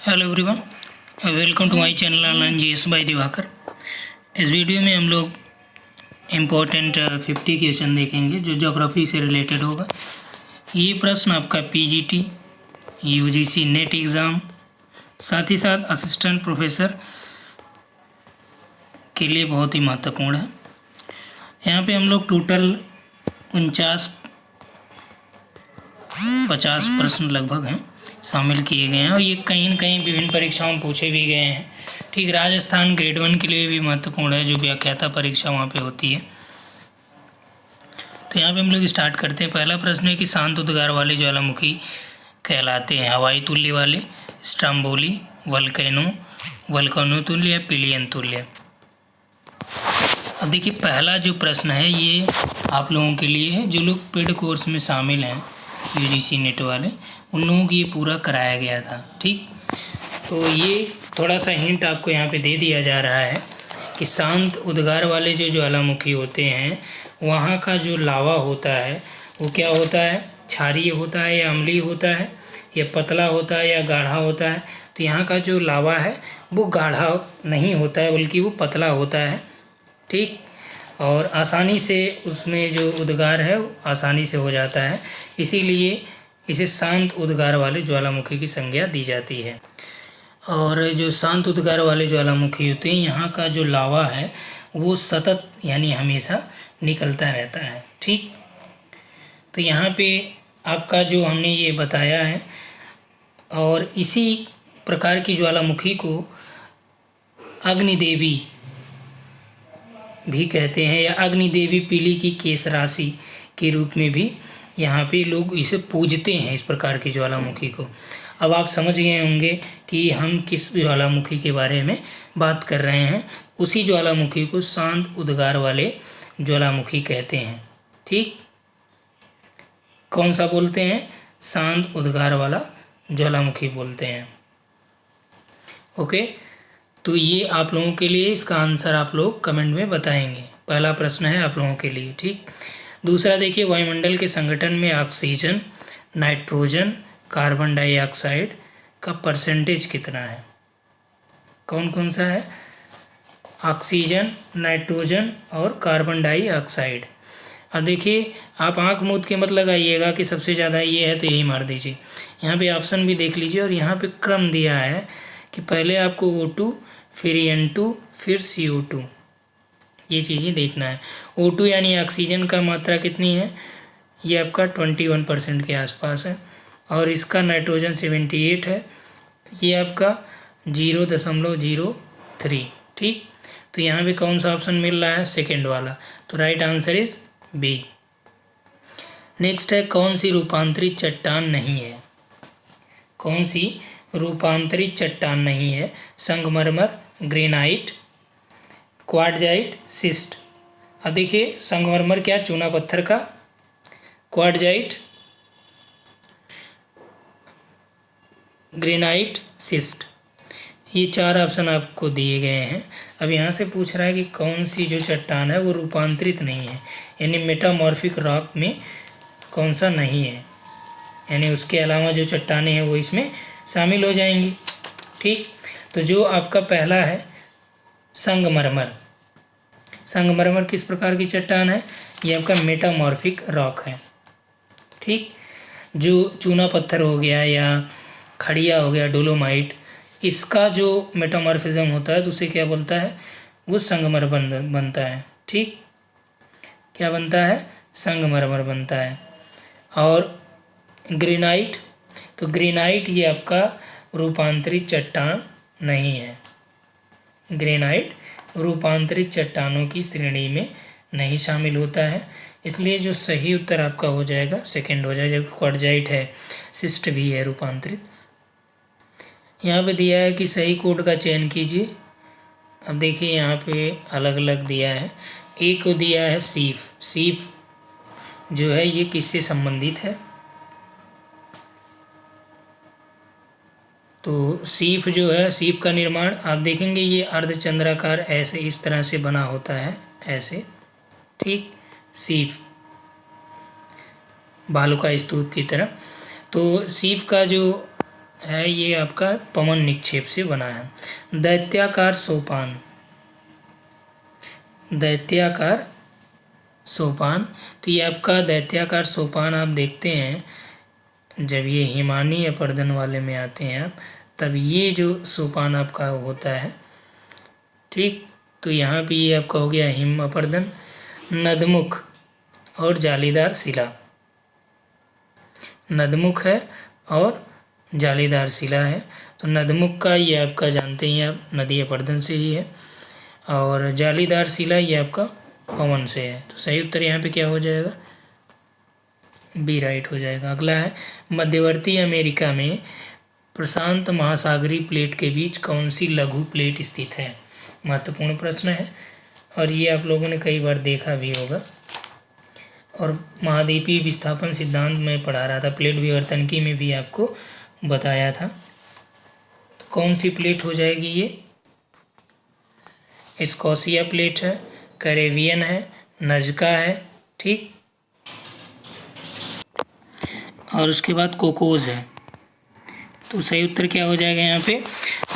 Hello everyone, welcome to my channel online GS by Diwakar. इस video में हम लोग इम्पोर्टेंट 50 क्वेश्चन देखेंगे जो ज्योग्राफी से रिलेटेड होगा। ये प्रश्न आपका पीजीटी, यूजीसी नेट एग्ज़ाम, साथ ही साथ असिस्टेंट प्रोफेसर के लिए बहुत ही महत्वपूर्ण है। यहाँ पे हम लोग टोटल 50 प्रश्न लगभग हैं शामिल किए गए हैं और ये कहीं न कहीं विभिन्न परीक्षाओं में पूछे भी गए हैं। ठीक, राजस्थान ग्रेड 1 के लिए भी महत्वपूर्ण है, जो व्याख्याता परीक्षा वहाँ पे होती है। तो यहाँ पे हम लोग स्टार्ट करते हैं। पहला प्रश्न है कि शांत उद्गार वाले ज्वालामुखी कहलाते हैं हवाई तुल्य वाले, स्ट्रम्बोली, वल्केनो तुल्य या पिलियन तुल्य। अब देखिए, पहला जो प्रश्न है ये आप लोगों के लिए है जो लोग पेड कोर्स में शामिल हैं, यूजीसी नेट वाले, उन लोगों को ये पूरा कराया गया था। ठीक, तो ये थोड़ा सा हिंट आपको यहाँ पे दे दिया जा रहा है कि शांत उद्गार वाले जो ज्वालामुखी होते हैं वहाँ का जो लावा होता है वो क्या होता है, क्षारीय होता है या अम्लीय होता है, या पतला होता है या गाढ़ा होता है। तो यहाँ का जो लावा है वो गाढ़ा नहीं होता है बल्कि वो पतला होता है। ठीक, और आसानी से उसमें जो उद्गार है आसानी से हो जाता है, इसीलिए इसे शांत उद्गार वाले ज्वालामुखी की संज्ञा दी जाती है। और जो शांत उद्गार वाले ज्वालामुखी होते हैं यहाँ का जो लावा है वो सतत यानी हमेशा निकलता रहता है। ठीक, तो यहाँ पे आपका जो हमने ये बताया है, और इसी प्रकार की ज्वालामुखी को अग्निदेवी भी कहते हैं या अग्निदेवी पीली की केस राशि के रूप में भी यहाँ पे लोग इसे पूजते हैं, इस प्रकार की ज्वालामुखी को। अब आप समझ गए होंगे कि हम किस ज्वालामुखी के बारे में बात कर रहे हैं। उसी ज्वालामुखी को शांत उद्गार वाले ज्वालामुखी कहते हैं। ठीक, कौन सा बोलते हैं? शांत उद्गार वाला ज्वालामुखी बोलते हैं। ओके, तो ये आप लोगों के लिए इसका आंसर आप लोग कमेंट में बताएंगे। पहला प्रश्न है आप लोगों के लिए। ठीक, दूसरा देखिए, वायुमंडल के संगठन में ऑक्सीजन, नाइट्रोजन, कार्बन डाइऑक्साइड का परसेंटेज कितना है? कौन कौन सा है? ऑक्सीजन, नाइट्रोजन और कार्बन डाइऑक्साइड। अब देखिए, आप आंख मूंद के मत लगाइएगा कि सबसे ज़्यादा ये है तो यही मार दीजिए। यहाँ पे ऑप्शन भी देख लीजिए और यहाँ पे क्रम दिया है कि पहले आपको O2, फिर N2, फिर CO2, ये चीज़ें देखना है। O2 यानी ऑक्सीजन का मात्रा कितनी है? ये आपका 21% के आसपास है, और इसका नाइट्रोजन 78 है, ये आपका 0.03। ठीक, तो यहाँ पे कौन सा ऑप्शन मिल रहा है? सेकेंड वाला। तो right answer is B. Next है, कौन सी रूपांतरित चट्टान नहीं है? कौन सी रूपांतरित चट्टान नहीं है? संगमरमर, ग्रेनाइट, क्वार्टजाइट, सिस्ट। अब देखिए, संगमरमर क्या? चूना पत्थर का। क्वार्टजाइट, ग्रेनाइट, सिस्ट, ये चार ऑप्शन आपको दिए गए हैं। अब यहाँ से पूछ रहा है कि कौन सी जो चट्टान है वो रूपांतरित नहीं है, यानी मेटामॉर्फिक रॉक में कौन सा नहीं है, यानी उसके अलावा जो चट्टानें हैं वो इसमें शामिल हो जाएंगी। ठीक, तो जो आपका पहला है संगमरमर। संगमरमर किस प्रकार की चट्टान है? ये आपका मेटामॉर्फिक रॉक है। ठीक, जो चूना पत्थर हो गया या खड़िया हो गया, डोलोमाइट, इसका जो मेटामॉर्फिज्म होता है तो उसे क्या बोलता है? वो संगमरमर बनता है। ठीक, क्या बनता है? संगमरमर बनता है। और ग्रेनाइट, तो ग्रेनाइट ये आपका रूपांतरित चट्टान नहीं है। ग्रेनाइट रूपांतरित चट्टानों की श्रेणी में नहीं शामिल होता है, इसलिए जो सही उत्तर आपका हो जाएगा सेकंड हो जाएगा। जबकि क्वार्टजाइट है, सिस्ट भी है रूपांतरित। यहाँ पे दिया है कि सही कोड का चयन कीजिए। अब देखिए, यहाँ पे अलग अलग दिया है। एक को दिया है सीप। सीप जो है ये किससे संबंधित है? तो सीप जो है, सीप का निर्माण आप देखेंगे ये अर्धचंद्राकार ऐसे इस तरह से बना होता है, ऐसे। ठीक, सीप भालू का स्तूप की तरह। तो सीप का जो है ये आपका पवन निक्षेप से बना है। दैत्याकार सोपान, दैत्याकार सोपान, तो ये आपका दैत्याकार सोपान आप देखते हैं जब ये हिमानी अपर्दन वाले में आते हैं आप, तब ये जो सोपान आपका होता है, ठीक। तो यहाँ पे ये आपका हो गया हिम अपर्दन, नदमुख और जालीदार शिला, नदमुख है और जालीदार शिला है। तो नदमुख का ये आपका जानते ही आप नदी अपर्दन से ही है, और जालीदार शिला ये आपका पवन से है। तो सही उत्तर यहाँ पे क्या हो जाएगा, बी राइट हो जाएगा। अगला है मध्यवर्ती अमेरिका में प्रशांत महासागरीय प्लेट के बीच कौन सी लघु प्लेट स्थित है। महत्वपूर्ण प्रश्न है और ये आप लोगों ने कई बार देखा भी होगा, और महाद्वीपीय विस्थापन सिद्धांत में पढ़ा रहा था, प्लेट विवर्तनिकी में भी आपको बताया था। तो कौन सी प्लेट हो जाएगी ये, स्कॉसिया प्लेट है, कैरेबियन है, नजका है, ठीक, और उसके बाद कोकोज है। तो सही उत्तर क्या हो जाएगा यहाँ पे,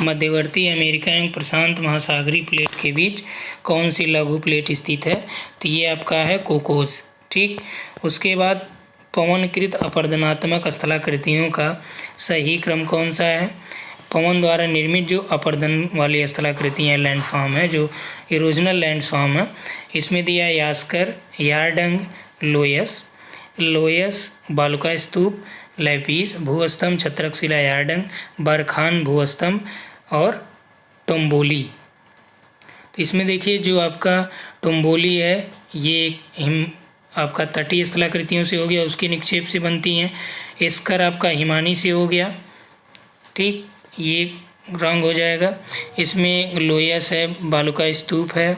मध्यवर्ती अमेरिका एवं प्रशांत महासागरीय प्लेट के बीच कौन सी लघु प्लेट स्थित है, तो ये आपका है कोकोज, ठीक। उसके बाद पवनकृत अपरदनात्मक स्थलाकृतियों का सही क्रम कौन सा है। पवन द्वारा निर्मित जो अपरदन वाली स्थलाकृतियाँ लैंडफॉर्म है, जो इरोजनल लैंडफॉर्म है, इसमें दिया यास्कर, यारडंग, लोयस, लोयस बालुका स्तूप, लैपीस भूस्तंभ, छत्रकशिला यारडंग, बरखान भूस्तंभ और टोम्बोली। तो इसमें देखिए जो आपका टोम्बोली है ये हिम आपका तटीय स्थलाकृतियों से हो गया, उसके निक्षेप से बनती हैं। एस्कर आपका हिमानी से हो गया, ठीक, ये रंग हो जाएगा। इसमें लोयस है, बालुका स्तूप है,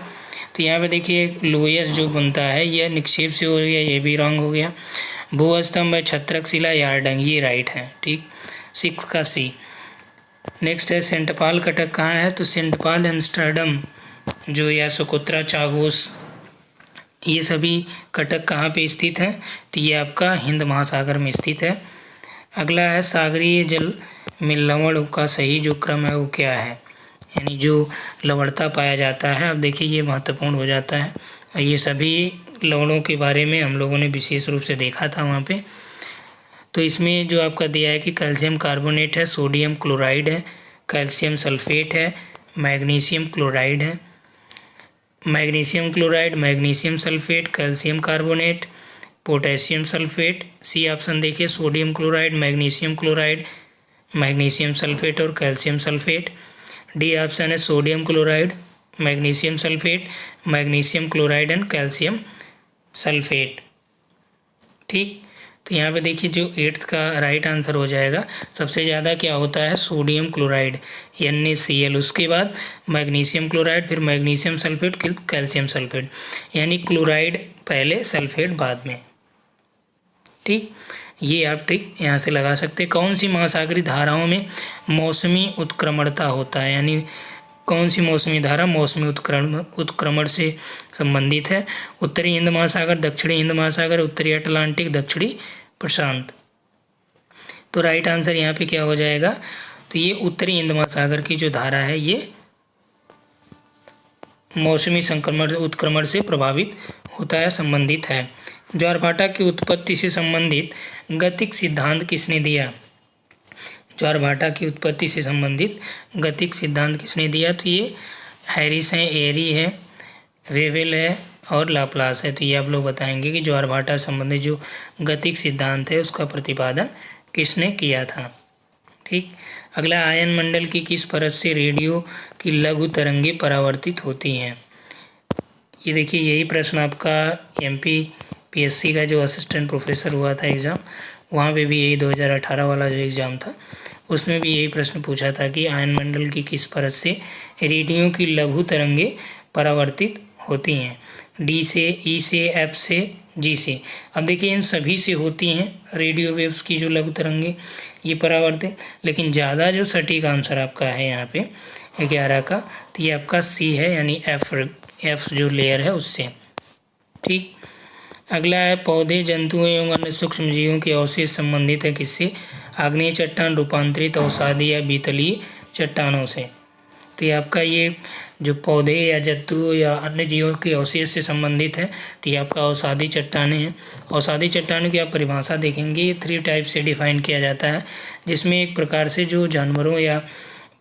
तो यहाँ पे देखिए लोयस जो बनता है यह निक्षेप से हो गया, ये भी रंग हो गया। भूस्तंभ है छत्रकशिला यारडंग, ये राइट है, ठीक, 6 का सी। नेक्स्ट है सेंट पॉल कटक कहाँ है, तो सेंट पॉल एम्स्टर्डम जो या सोकोत्रा चागोस, ये सभी कटक कहाँ पे स्थित हैं, तो ये आपका हिंद महासागर में स्थित है। अगला है सागरीय जल में लवण का सही जो क्रम है वो क्या है, यानी जो लवणता पाया जाता है। अब देखिए ये महत्वपूर्ण हो जाता है, ये सभी लवणों के बारे में हम लोगों ने विशेष रूप से देखा था वहाँ पे। तो इसमें जो आपका दिया है कि कैल्शियम कार्बोनेट है, सोडियम क्लोराइड है, कैल्शियम सल्फेट है, मैग्नीशियम क्लोराइड है, magnesium chloride, magnesium sulphate, calcium carbonate, potassium sulphate. C option देखिए sodium chloride, magnesium chloride, magnesium sulphate और कैल्शियम सल्फेट। डी ऑप्शन है sodium chloride, magnesium sulphate, magnesium chloride and calcium sulphate, ठीक। तो यहाँ पे देखिए जो 8th का राइट आंसर हो जाएगा, सबसे ज़्यादा क्या होता है सोडियम क्लोराइड NaCl, उसके बाद मैग्नीशियम क्लोराइड, फिर मैग्नीशियम सल्फेट, फिर कैल्शियम सल्फेट, यानी क्लोराइड पहले सल्फेट बाद में, ठीक। ये आप ट्रिक यहाँ से लगा सकते हैं। कौन सी महासागरीय धाराओं में मौसमी उत्क्रमणता होता है, यानी कौन सी मौसमी धारा मौसमी उत्क्रमण से संबंधित है। उत्तरी हिंद महासागर, दक्षिणी हिंद महासागर, उत्तरी अटलांटिक, दक्षिणी प्रशांत। तो राइट आंसर यहाँ पे क्या हो जाएगा, तो ये उत्तरी हिंद महासागर की जो धारा है ये मौसमी संक्रमण उत्क्रमण से प्रभावित होता है, संबंधित है। ज्वारभाटा की उत्पत्ति से संबंधित गतिक सिद्धांत किसने दिया, ज्वारभाटा की उत्पत्ति से संबंधित गतिक सिद्धांत किसने दिया, तो ये हैरिस है, एरी है, वेवेल है और लाप्लास है। तो ये आप लोग बताएंगे कि ज्वारभाटा संबंधित जो गतिक सिद्धांत है उसका प्रतिपादन किसने किया था, ठीक। अगला आयन मंडल की किस परत से रेडियो की लघु तरंगे परावर्तित होती हैं। ये देखिए यही प्रश्न आपका MPPSC का जो असिस्टेंट प्रोफेसर हुआ था एग्ज़ाम, वहाँ पे भी यही 2018 वाला जो एग्ज़ाम था उसमें भी यही प्रश्न पूछा था कि आयन मंडल की किस परत से रेडियो की लघु तरंगे परावर्तित होती हैं। D से, E से, F से, G से। अब देखिए इन सभी से होती हैं रेडियो वेव्स की जो लघु तरंगे ये परावर्तित, लेकिन ज़्यादा जो सटीक आंसर आपका है यहाँ पे 11 का, तो ये आपका C है, यानी F जो लेयर है उससे, ठीक। अगला है पौधे, जंतुओं एवं अन्य सूक्ष्म जीवों के अवशेष संबंधित है किससे, आग्नेय चट्टान रूपांतरित अवसादी या बीतलीय चट्टानों से। तो ये आपका ये जो पौधे या जंतु या अन्य जीवों के अवशेष से संबंधित है, तो ये आपका अवसादी चट्टानें हैं। अवसादी चट्टानों की आप परिभाषा देखेंगे, 3 टाइप से डिफाइन किया जाता है, जिसमें एक प्रकार से जो जानवरों या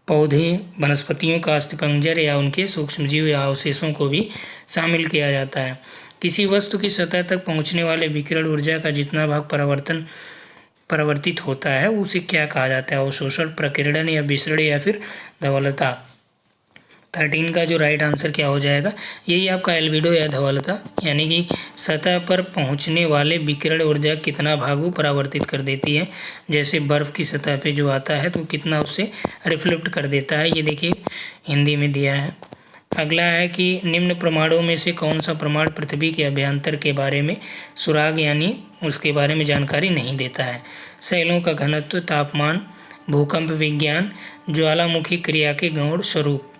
पौधे वनस्पतियों का अस्थिपंजर या उनके सूक्ष्मजीव या अवशेषों को भी शामिल किया जाता है। किसी वस्तु की सतह तक पहुँचने वाले विकिरण ऊर्जा का जितना भाग परावर्तित होता है उसे क्या कहा जाता है? अवशोषण, प्रकीर्णन या विसरण या फिर धवलता। 13 का जो राइट आंसर क्या हो जाएगा? यही आपका एल्बिडो या धवलता, यानी कि सतह पर पहुंचने वाले विकिरण ऊर्जा कितना भाग वो परावर्तित कर देती है। जैसे बर्फ़ की सतह पे जो आता है तो कितना उससे रिफ्लेक्ट कर देता है, ये देखिए हिंदी में दिया है। अगला है कि निम्न प्रमाणों में से कौन सा प्रमाण पृथ्वी के अभ्यंतर के बारे में सुराग यानी उसके बारे में जानकारी नहीं देता है? शैलों का घनत्व, तापमान, भूकंप विज्ञान, ज्वालामुखी क्रिया के गौण स्वरूप।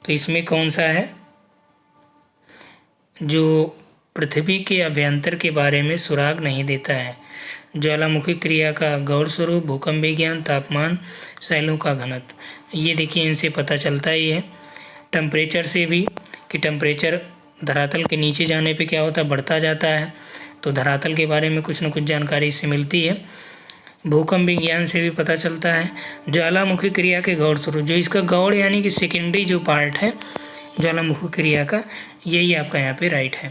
तो इसमें कौन सा है जो पृथ्वी के अभ्यंतर के बारे में सुराग नहीं देता है? ज्वालामुखी क्रिया का गौण स्वरूप, भूकंप विज्ञान, तापमान, शैलों का घनत्व। ये देखिए इनसे पता चलता ही है टेम्परेचर से भी कि टेम्परेचर धरातल के नीचे जाने पे क्या होता है, बढ़ता जाता है। तो धरातल के बारे में कुछ न कुछ जानकारी इससे मिलती है। भूकंप विज्ञान से भी पता चलता है। ज्वालामुखी क्रिया के गौण स्वरूप, जो इसका गौण यानी कि सेकेंडरी जो पार्ट है ज्वालामुखी क्रिया का, यही आपका यहाँ पे राइट है।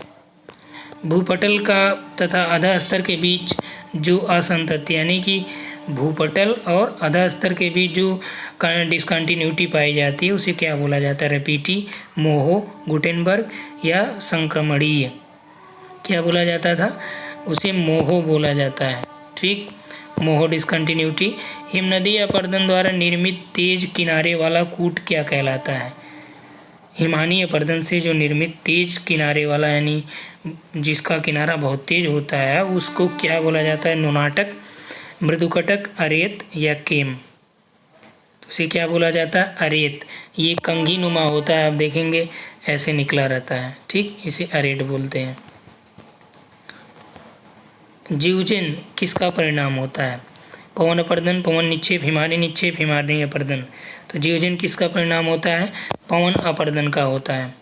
भूपटल का तथा अधः स्तर के बीच जो असंतत यानी कि भूपटल और अधः स्तर के बीच जो डिसकंटिन्यूटी पाई जाती है उसे क्या बोला जाता है? रैपिटी, मोहो, गुटेनबर्ग या संक्रमणीय। क्या बोला जाता था? उसे मोहो बोला जाता है। ठीक, मोहो डिसकंटिन्यूटी। हिमनदी या अपरदन द्वारा निर्मित तेज किनारे वाला कूट क्या कहलाता है? हिमानी अपरदन से जो निर्मित तेज किनारे वाला यानी जिसका किनारा बहुत तेज होता है उसको क्या बोला जाता है? नुनाटक, मृदुकटक, अरेत या केम। तो उसे क्या बोला जाता है? अरेत। ये कंघी नुमा होता है, आप देखेंगे ऐसे निकला रहता है। ठीक, इसे अरेट बोलते हैं। जीवजन किसका परिणाम होता है? पवन अपर्दन, पवन निक्षेप, हिमालय निक्षेप, हिमालय अपर्दन। तो जीवजन किसका परिणाम होता है? पवन अपर्दन का होता है।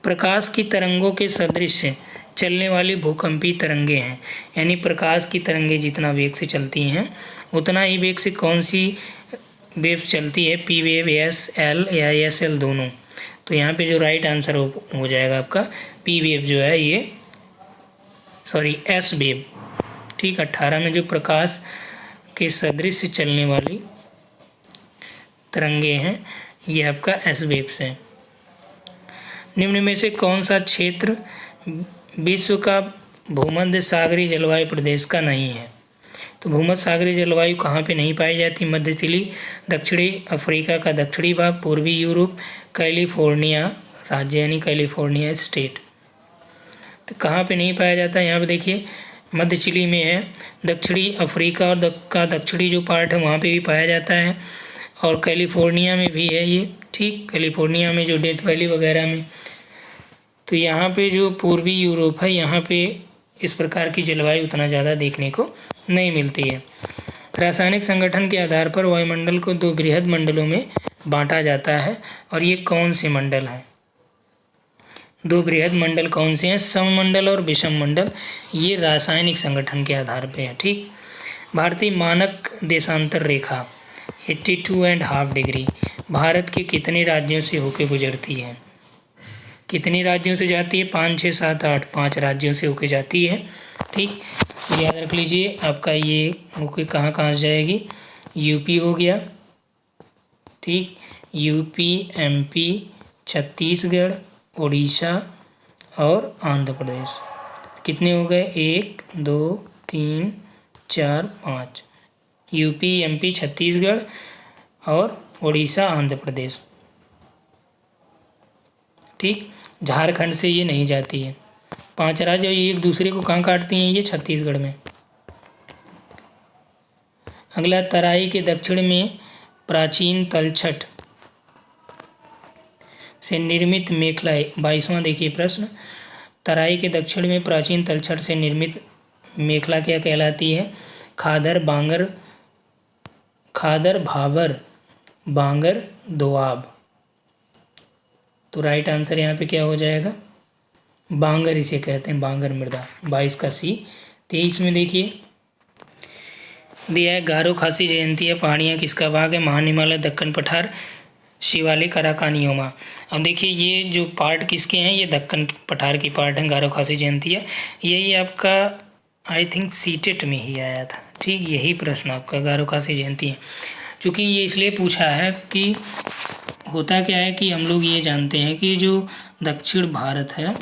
प्रकाश की तरंगों के सदृश चलने वाली भूकंपी तरंगे हैं, यानी प्रकाश की तरंगे जितना वेग से चलती हैं उतना ही वेग से कौन सी वेव चलती है? पी वेव, एस एल या एस एल दोनों। तो यहाँ पे जो राइट आंसर हो जाएगा आपका पी वेव जो है ये, सॉरी एस वेव। ठीक, 18 में जो प्रकाश के सदृश चलने वाली तरंगे हैं ये आपका एस वेव से। निम्न में से कौन सा क्षेत्र विश्व का भूमध्य सागरीय जलवायु प्रदेश का नहीं है? तो भूमध्य सागरीय जलवायु कहाँ पे नहीं पाई जाती? मध्य चिली, दक्षिणी अफ्रीका का दक्षिणी भाग, पूर्वी यूरोप, कैलिफोर्निया राज्य यानी कैलिफोर्निया स्टेट। तो कहाँ पे नहीं पाया जाता? यहाँ पे देखिए मध्य चिली में है, दक्षिणी अफ्रीका और का दक्षिणी जो पार्ट है वहाँ पे भी पाया जाता है, और कैलिफोर्निया में भी है ये। ठीक, कैलिफोर्निया में जो डेथ वैली वगैरह में। तो यहाँ पे जो पूर्वी यूरोप है यहाँ पे इस प्रकार की जलवायु उतना ज़्यादा देखने को नहीं मिलती है। रासायनिक संगठन के आधार पर वायुमंडल को 2 बृहद मंडलों में बांटा जाता है, और ये कौन से मंडल हैं? 2 बृहद मंडल कौन से हैं? सममंडल और विषम मंडल। ये रासायनिक संगठन के आधार पे है। ठीक, भारतीय मानक देशांतर रेखा 82.5 डिग्री भारत के कितने राज्यों से होकर गुजरती है? कितने राज्यों से जाती है? 5, 6, 7, 8, 5 राज्यों से होकर जाती है। ठीक, याद रख लीजिए आपका ये होकर कहाँ कहाँ से जाएगी? यूपी हो गया, ठीक, यूपी, एमपी, छत्तीसगढ़, उड़ीसा और आंध्र प्रदेश। कितने हो गए? 1, 2, 3, 4, 5। यूपी, एमपी, छत्तीसगढ़ और उड़ीसा, आंध्र प्रदेश। ठीक, झारखंड से ये नहीं जाती है। 5 राज्य ये एक दूसरे को कहाँ काटती हैं? ये छत्तीसगढ़ में। अगला, तराई के दक्षिण में प्राचीन तलछट से निर्मित मेखला 22वां देखिए प्रश्न। तराई के दक्षिण में प्राचीन तलछट से निर्मित मेखला क्या कहलाती है? खादर, बांगर, खादर, भाबर, बांगर, दोआब। तो राइट आंसर यहाँ पे क्या हो जाएगा? बांगर इसे कहते हैं, बांगर मृदा। 22 का सी। 23 में देखिए दिया है गारो खासी जयंती है पहाड़ियाँ किसका भाग है? महान हिमालय, दक्कन पठार, शिवालिक, अराकानियोमा। अब देखिए ये जो पार्ट किसके हैं, ये दक्कन पठार की पार्ट है, गारो खासी जयंती है। यही आपका आई थिंक सीटेट में ही आया था, ठीक, यही प्रश्न आपका गारो खासी जयंती है। चूँकि ये इसलिए पूछा है कि होता क्या है कि हम लोग ये जानते हैं कि जो दक्षिण भारत है,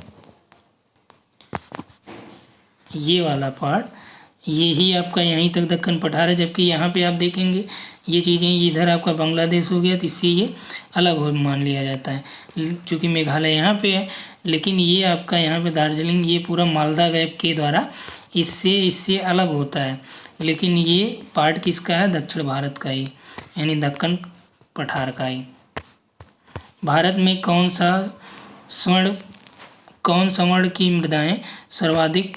ये वाला पार्ट, ये ही आपका यहीं तक दक्कन पठार है, जबकि यहाँ पे आप देखेंगे ये चीज़ें, इधर आपका बांग्लादेश हो गया, तो इससे ये अलग हो मान लिया जाता है। चूँकि मेघालय यहाँ पे है, लेकिन ये आपका यहाँ पे दार्जिलिंग, ये पूरा मालदा गैप के द्वारा इससे अलग होता है। लेकिन ये पार्ट किसका है? दक्षिण भारत का ही, यानी दक्कन पठार का ही। भारत में कौन सवर्ण की मृदाएं सर्वाधिक,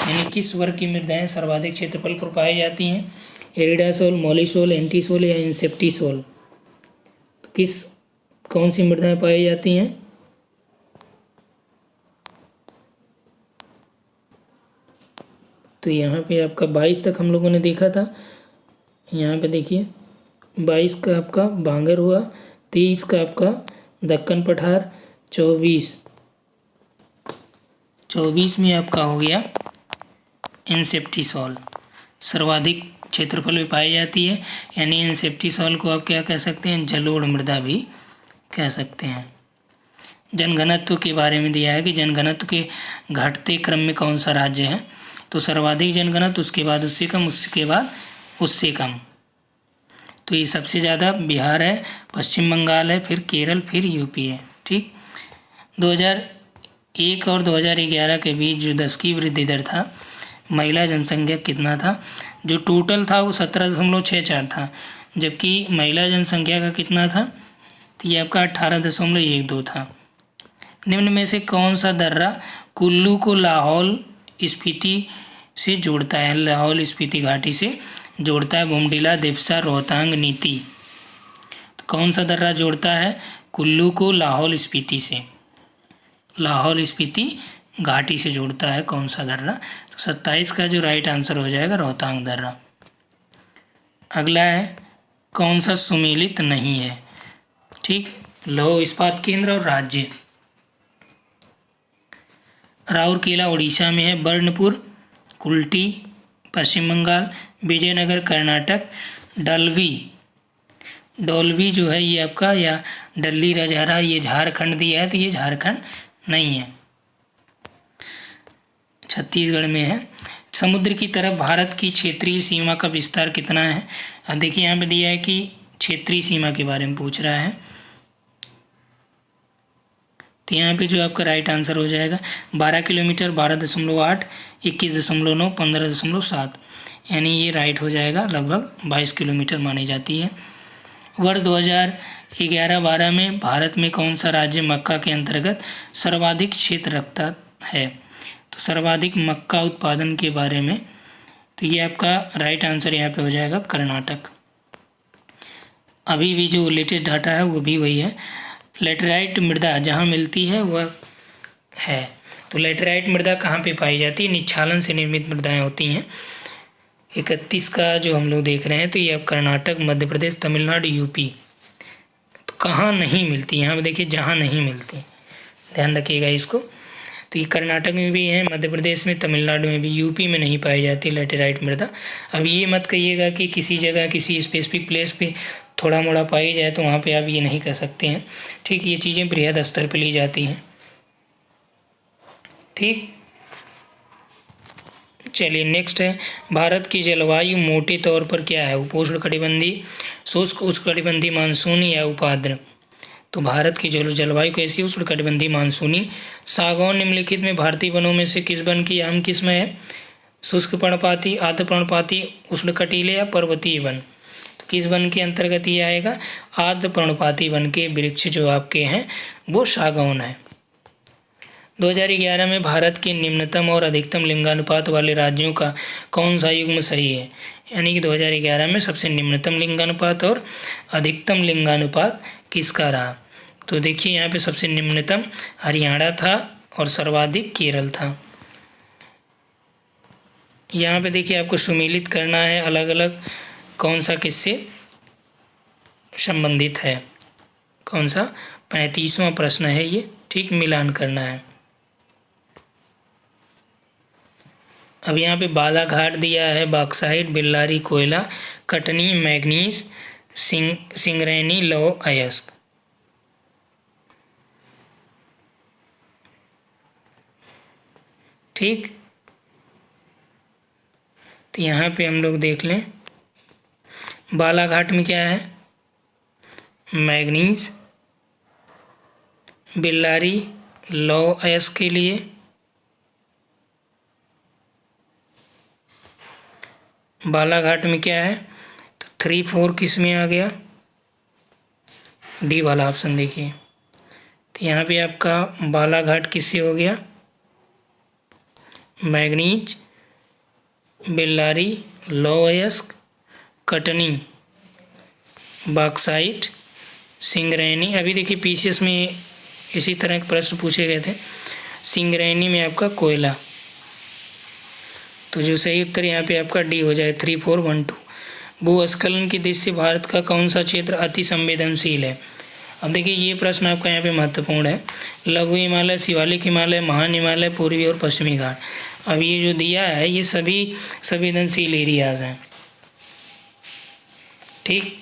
यानी किस वर्ग की मृदाएं सर्वाधिक क्षेत्रफल पर पाई जाती हैं? एरिडासोल, मॉलिसोल, एंटीसोल या इंसेप्टिसोल। तो कौन सी मृदाएं पाई जाती हैं? तो यहाँ पे आपका 22 तक हम लोगों ने देखा था। यहाँ पे देखिए 22 का आपका बांगर हुआ, 23 का आपका दक्कन पठार, 24 में आपका हो गया इंसेप्टिसोल, सर्वाधिक क्षेत्रफल में पाई जाती है। यानी इंसेप्टिसोल को आप क्या कह सकते हैं? जलोढ़ मृदा भी कह सकते हैं। जनघनत्व के बारे में दिया है कि जनघनत्व के घटते क्रम में कौन सा राज्य है? तो सर्वाधिक जनघनत्व, उसके बाद उससे कम, उसके बाद उससे कम। तो ये सबसे ज़्यादा बिहार है, पश्चिम बंगाल है, फिर केरल, फिर यूपी है, ठीक। 2001 और 2011 के बीच जो 10 की वृद्धि दर था, महिला जनसंख्या कितना था? जो टोटल था वो 17.64 था, जबकि महिला जनसंख्या का कितना था? तो ये आपका 18.12 था। निम्न में से कौन सा दर्रा कुल्लू को लाहौल स्पीति से जोड़ता है? लाहौल स्पीति घाटी से जोड़ता है। बुमडिला, देवसा, रोहतांग, नीति। तो कौन सा दर्रा जोड़ता है कुल्लू को लाहौल स्पीति से? लाहौल स्पीति घाटी से जोड़ता है कौन सा दर्रा? तो 27 का जो राइट आंसर हो जाएगा रोहतांग दर्रा। अगला है कौन सा सुमेलित नहीं है? ठीक, लौह इस्पात केंद्र और राज्य। राउरकेला उड़ीसा में है, बर्नपुर कुल्टी पश्चिम बंगाल, विजयनगर कर्नाटक, डोलवी जो है ये आपका, या डल्ली रजहरा, ये झारखंड दिया है, तो ये झारखंड नहीं है, छत्तीसगढ़ में है। समुद्र की तरफ भारत की क्षेत्रीय सीमा का विस्तार कितना है? अब देखिए यहाँ पे दिया है कि क्षेत्रीय सीमा के बारे में पूछ रहा है, तो यहाँ पे जो आपका राइट आंसर हो जाएगा 12 किलोमीटर, 12.8, 21.9, 15.7, यानी ये राइट हो जाएगा, लगभग 22 किलोमीटर मानी जाती है। वर्ष 2011-12 में भारत में कौन सा राज्य मक्का के अंतर्गत सर्वाधिक क्षेत्र रखता है? तो सर्वाधिक मक्का उत्पादन के बारे में, तो ये आपका राइट आंसर यहाँ पे हो जाएगा कर्नाटक। अभी भी जो लेटेस्ट डाटा है वो भी वही है। लेटराइट मृदा जहाँ मिलती है वह है, तो लेटराइट मृदा कहाँ पे पाई जाती है? निच्छालन से निर्मित मृदाएं होती हैं। 31 का जो हम लोग देख रहे हैं, तो ये अब कर्नाटक, मध्य प्रदेश, तमिलनाडु, यूपी। तो कहाँ नहीं मिलती? यहाँ पे देखिए जहाँ नहीं मिलती, ध्यान रखिएगा इसको। तो ये कर्नाटक में भी है, मध्य प्रदेश में, तमिलनाडु में भी, यूपी में नहीं पाई जाती लेटेराइट मृदा। अब ये मत कहिएगा कि किसी जगह किसी स्पेसिफिक प्लेस पे थोड़ा मोड़ा पाई जाए तो वहाँ पे आप ये नहीं कह सकते हैं, ठीक। ये चीज़ें बृहद स्तर पे ली जाती हैं, ठीक। चलिए नेक्स्ट है, भारत की जलवायु मोटे तौर पर क्या है? उपोष्णकटिबंधीय, शुष्क, उष्णकटिबंधीय, मानसूनी या उपाद्र। तो भारत की जलवायु कैसी? उष्णकटिबंधीय मानसूनी। सागौन निम्नलिखित में भारतीय वनों में से किस वन की अहम किस्म है? शुष्क पर्णपाती, आर्द्र पर्णपाती, उष्णकटिबंधीय या पर्वतीय वन। तो किस वन के अंतर्गत ये आएगा? आर्द्र पर्णपाती वन के वृक्ष जो आपके हैं वो सागौन है। 2011 में भारत के निम्नतम और अधिकतम लिंगानुपात वाले राज्यों का कौन सा युग्म सही है? यानी कि 2011 में सबसे निम्नतम लिंगानुपात और अधिकतम लिंगानुपात किसका रहा? तो देखिए यहाँ पे सबसे निम्नतम हरियाणा था और सर्वाधिक केरल था। यहाँ पे देखिए आपको सुमेलित करना है अलग अलग कौन सा किससे संबंधित है, कौन सा 35वां प्रश्न है ये, ठीक, मिलान करना है। अब यहाँ पे बालाघाट दिया है, बॉक्साइट, बेल्लारी कोयला, कटनी मैग्नीज, सिंगरैनी लौह अयस्क। ठीक, तो यहाँ पे हम लोग देख लें, बालाघाट में क्या है, मैग्नीज, बेल्लारी लौह अयस्क के लिए, बालाघाट में क्या है, तो 3, 4 किस में आ गया, डी वाला ऑप्शन देखिए। तो यहाँ पे आपका बालाघाट किससे हो गया, मैग्नीज, बेल्लारी लौह अयस्क, कटनी बॉक्साइट, सिंगरैनी। अभी देखिए पीसीएस में इसी तरह के प्रश्न पूछे गए थे। सिंगरैनी में आपका कोयला, तो जो सही उत्तर यहाँ पे आपका डी हो जाए, 3, 4, 1, 2। भूस्खलन की दृष्टि से भारत का कौन सा क्षेत्र अति संवेदनशील है? अब देखिए ये प्रश्न आपका यहाँ पे महत्वपूर्ण है। लघु हिमालय, शिवालिक हिमालय, महान हिमालय, पूर्वी और पश्चिमी घाट। अब ये जो दिया है ये सभी संवेदनशील एरियाज हैं, ठीक।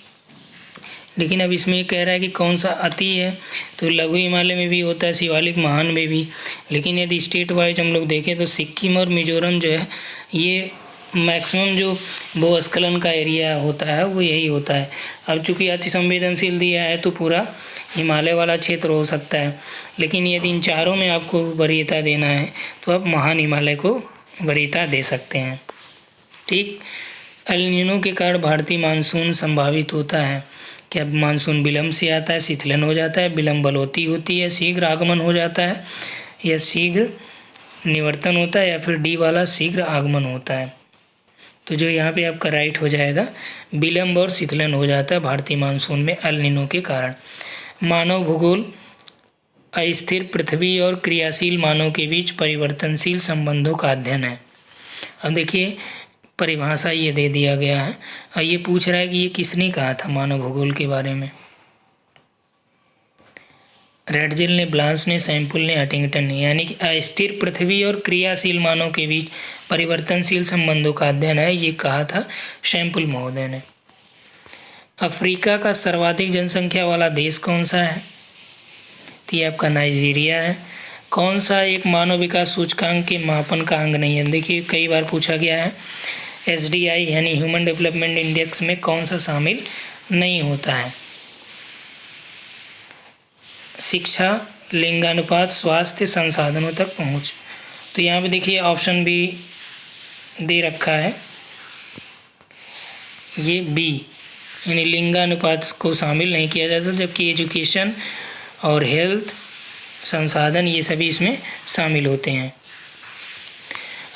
लेकिन अब इसमें ये कह रहा है कि कौन सा अति है, तो लघु हिमालय में भी होता है, शिवालिक, महान में भी। लेकिन यदि स्टेट वाइज हम लोग देखें तो सिक्किम और मिजोरम जो है ये मैक्सिमम जो भूस्खलन का एरिया होता है वो यही होता है। अब चूँकि अति संवेदनशील दिया है तो पूरा हिमालय वाला क्षेत्र हो सकता है, लेकिन यदि इन चारों में आपको वरीयता देना है तो आप महान हिमालय को वरीयता दे सकते हैं, ठीक। एल नीनो के कारण भारतीय मानसून संभावित होता है। क्या मानसून विलंब से आता है, शीतलन हो जाता है, विलंब बलौती होती है, शीघ्र आगमन हो जाता है, या शीघ्र निवर्तन होता है, या फिर डी वाला शीघ्र आगमन होता है? तो जो यहाँ पे आपका राइट हो जाएगा, विलंब और शीतलन हो जाता है भारतीय मानसून में एल नीनो के कारण। मानव भूगोल अस्थिर पृथ्वी और क्रियाशील मानव के बीच परिवर्तनशील संबंधों का अध्ययन है। अब देखिए परिभाषा ये दे दिया गया है और ये पूछ रहा है कि ये किसने कहा था मानव भूगोल के बारे में। रेडजिल ने, ब्लांस ने, सैम्पुल ने, हटिंगटन ने। यानी कि अस्थिर पृथ्वी और क्रियाशील मानव के बीच परिवर्तनशील संबंधों का अध्ययन है, ये कहा था सैम्पुल महोदय ने। अफ्रीका का सर्वाधिक जनसंख्या वाला देश कौन सा है? तो ये आपका नाइजीरिया है। कौन सा एक मानव विकास सूचकांक के मापन का अंग नहीं है? देखिए कई बार पूछा गया है। SDI यानी ह्यूमन डेवलपमेंट इंडेक्स में कौन सा शामिल नहीं होता है? शिक्षा, लिंगानुपात, स्वास्थ्य, संसाधनों तक पहुंच। तो यहाँ पे देखिए ऑप्शन भी दे रखा है, ये बी यानी लिंगानुपात को शामिल नहीं किया जाता, जबकि एजुकेशन और हेल्थ, संसाधन, ये सभी इसमें शामिल होते हैं।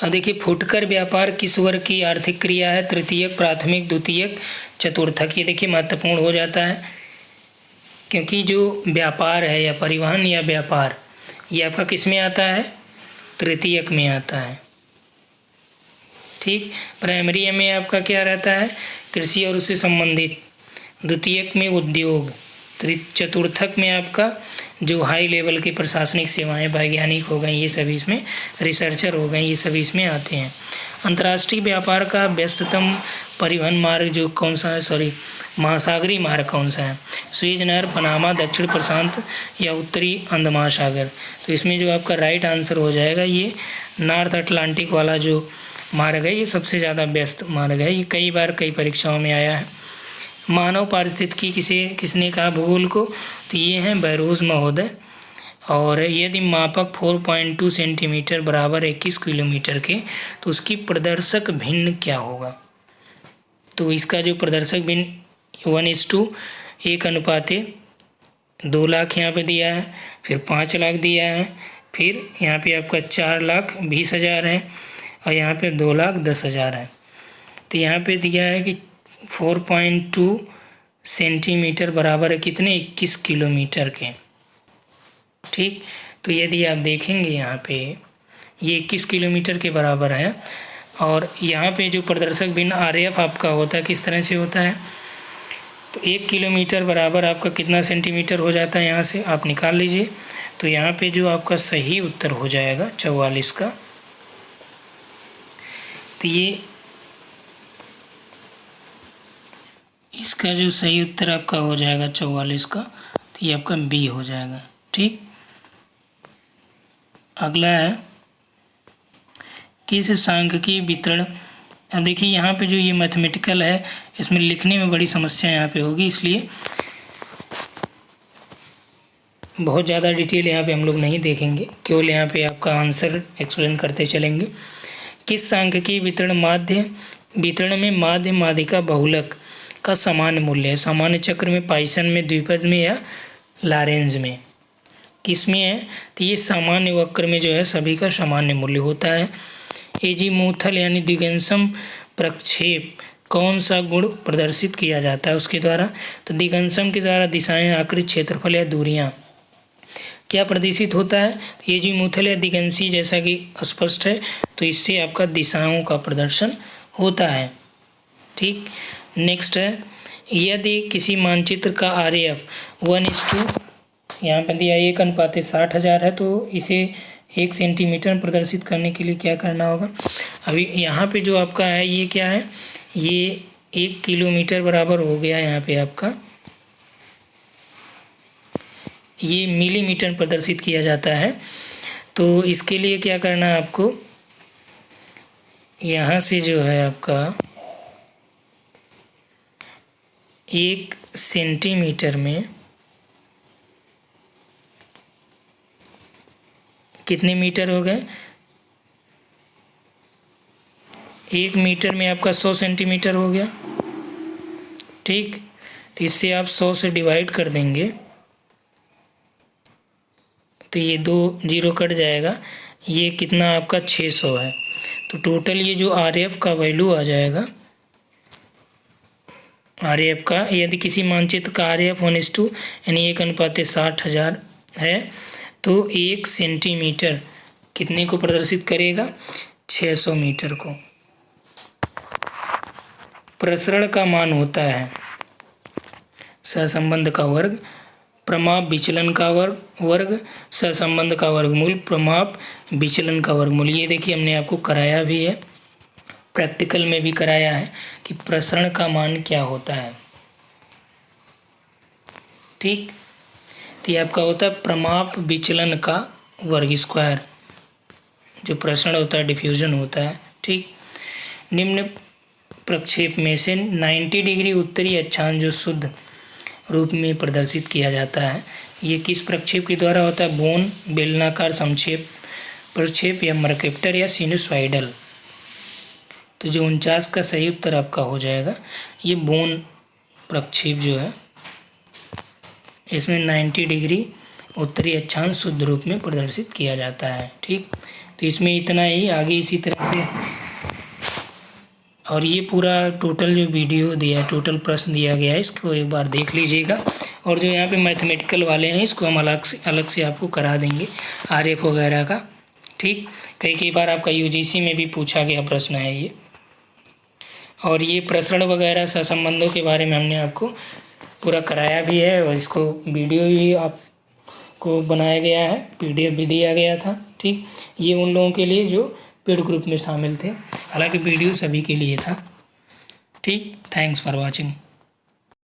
अब देखिए फुटकर व्यापार किस वर्ग की आर्थिक क्रिया है? तृतीयक, प्राथमिक, द्वितीयक, चतुर्थक। ये देखिए महत्वपूर्ण हो जाता है, क्योंकि जो व्यापार है या परिवहन या व्यापार, ये आपका किस में आता है? तृतीयक में आता है, ठीक। प्राइमरी में आपका क्या रहता है? कृषि और उससे संबंधित। द्वितीयक में उद्योग। चतुर्थक में आपका जो हाई लेवल की प्रशासनिक सेवाएं, वैज्ञानिक हो गए, ये सभी इसमें, रिसर्चर हो गए, ये सभी इसमें आते हैं। अंतर्राष्ट्रीय व्यापार का व्यस्ततम परिवहन मार्ग जो कौन सा है, महासागरीय मार्ग कौन सा है? सुएज नहर, पनामा, दक्षिण प्रशांत या उत्तरी अंड महासागर। तो इसमें जो आपका राइट आंसर हो जाएगा ये नॉर्थ अटलांटिक वाला जो मार्ग है, ये सबसे ज़्यादा व्यस्त मार्ग है। ये कई बार कई परीक्षाओं में आया है। मानव पारिस्थितिकी किसने कहा भूगोल को? तो ये हैं बैरोज महोदय। और यदि मापक 4.2 सेंटीमीटर बराबर 21 किलोमीटर के, तो उसकी प्रदर्शक भिन्न क्या होगा? तो इसका जो प्रदर्शक भिन्न 1:1 अनुपात 2 लाख यहाँ पे दिया है, फिर 5 लाख दिया है, फिर यहाँ पे आपका 4,20,000 है और यहाँ पे 2,10,000 है। तो यहाँ पे दिया है कि 4.2 सेंटीमीटर बराबर है कितने 21 किलोमीटर के। ठीक, तो यदि आप देखेंगे यहाँ पे ये 21 किलोमीटर के बराबर है। और यहाँ पे जो प्रदर्शक भिन्न RAF आपका होता है किस तरह से होता है, तो 1 किलोमीटर बराबर आपका कितना सेंटीमीटर हो जाता है, यहाँ से आप निकाल लीजिए। तो यहाँ पे जो आपका सही उत्तर हो जाएगा 44 का, तो ये इसका जो सही उत्तर आपका हो जाएगा 44 का, तो ये आपका B हो जाएगा। ठीक, अगला है किस सांख्यिकीय वितरण। अब देखिए यहाँ पे जो ये मैथमेटिकल है इसमें लिखने में बड़ी समस्या यहाँ पे होगी, इसलिए बहुत ज़्यादा डिटेल यहाँ पे हम लोग नहीं देखेंगे, केवल यहाँ पे आपका आंसर एक्सप्लेन करते चलेंगे। किस सांख्यिकीय वितरण में माध्य माध्यिका बहुलक का सामान्य मूल्य है, सामान्य चक्र में, पाइसन में, द्विपद में या लॉरेंज में, किस में है, तो ये सामान्य वक्र में जो है सभी का सामान्य मूल्य होता है। एजीमुथल यानी द्विगंसम प्रक्षेप कौन सा गुण प्रदर्शित किया जाता है उसके द्वारा, तो द्विगंसम के द्वारा दिशाएं, आकृति, क्षेत्रफल या दूरियां क्या प्रदर्शित होता है, तो एजीमुथल या द्विगंसी जैसा कि स्पष्ट है, तो इससे आपका दिशाओं का प्रदर्शन होता है। ठीक, नेक्स्ट है यदि किसी मानचित्र का RAF 1:2 यहाँ पर दिया 1:60,000 है, तो इसे 1 सेंटीमीटर में प्रदर्शित करने के लिए क्या करना होगा। अभी यहाँ पे जो आपका है ये क्या है, ये 1 किलोमीटर बराबर हो गया, यहाँ पे आपका ये मिलीमीटर प्रदर्शित किया जाता है। तो इसके लिए क्या करना है आपको, यहाँ से जो है आपका 1 सेंटीमीटर में कितने मीटर हो गए, 1 मीटर में आपका 100 सेंटीमीटर हो गया। ठीक, तो इससे आप 100 से डिवाइड कर देंगे तो ये 2 0 कट जाएगा, ये कितना आपका 600 है। तो टोटल ये जो RAF का वैल्यू आ जाएगा, RAF का यदि किसी मानचित्र का RAF 1:2 यानी 1:60,000 है, तो 1 सेंटीमीटर कितने को प्रदर्शित करेगा, 600 मीटर को। प्रसरण का मान होता है सहसंबंध का वर्ग, प्रमाप विचलन का वर्ग, सहसंबंध का वर्गमूल, प्रमाप विचलन का वर्गमूल। ये देखिए हमने आपको कराया भी है, प्रैक्टिकल में भी कराया है कि प्रसरण का मान क्या होता है। ठीक, तो ये आपका होता है प्रमाप विचलन का वर्ग स्क्वायर, जो प्रसरण होता है डिफ्यूजन होता है। ठीक, निम्न प्रक्षेप में से 90 डिग्री उत्तरी अक्षांश जो शुद्ध रूप में प्रदर्शित किया जाता है, ये किस प्रक्षेप के द्वारा होता है, बोन, बेलनाकार समक्षेप प्रक्षेप या मर्केप्टर या सिनुसॉइडल। तो जो 49 का सही उत्तर आपका हो जाएगा ये बोन प्रक्षेप जो है, इसमें 90 डिग्री उत्तरी अक्षांश शुद्ध रूप में प्रदर्शित किया जाता है। ठीक, तो इसमें इतना ही, आगे इसी तरह से। और ये पूरा टोटल जो वीडियो दिया, टोटल प्रश्न दिया गया है, इसको एक बार देख लीजिएगा। और जो यहाँ पे मैथमेटिकल वाले हैं इसको हम अलग से आपको करा देंगे RAF वगैरह का। ठीक, कई बार आपका UGC में भी पूछा गया प्रश्न है ये। और ये प्रसरण वगैरह सहसंबंधों के बारे में हमने आपको पूरा कराया भी है, और इसको वीडियो भी आपको बनाया गया है, PDF भी दिया गया था। ठीक, ये उन लोगों के लिए जो पेड ग्रुप में शामिल थे, हालांकि वीडियो सभी के लिए था। ठीक, थैंक्स फॉर वॉचिंग।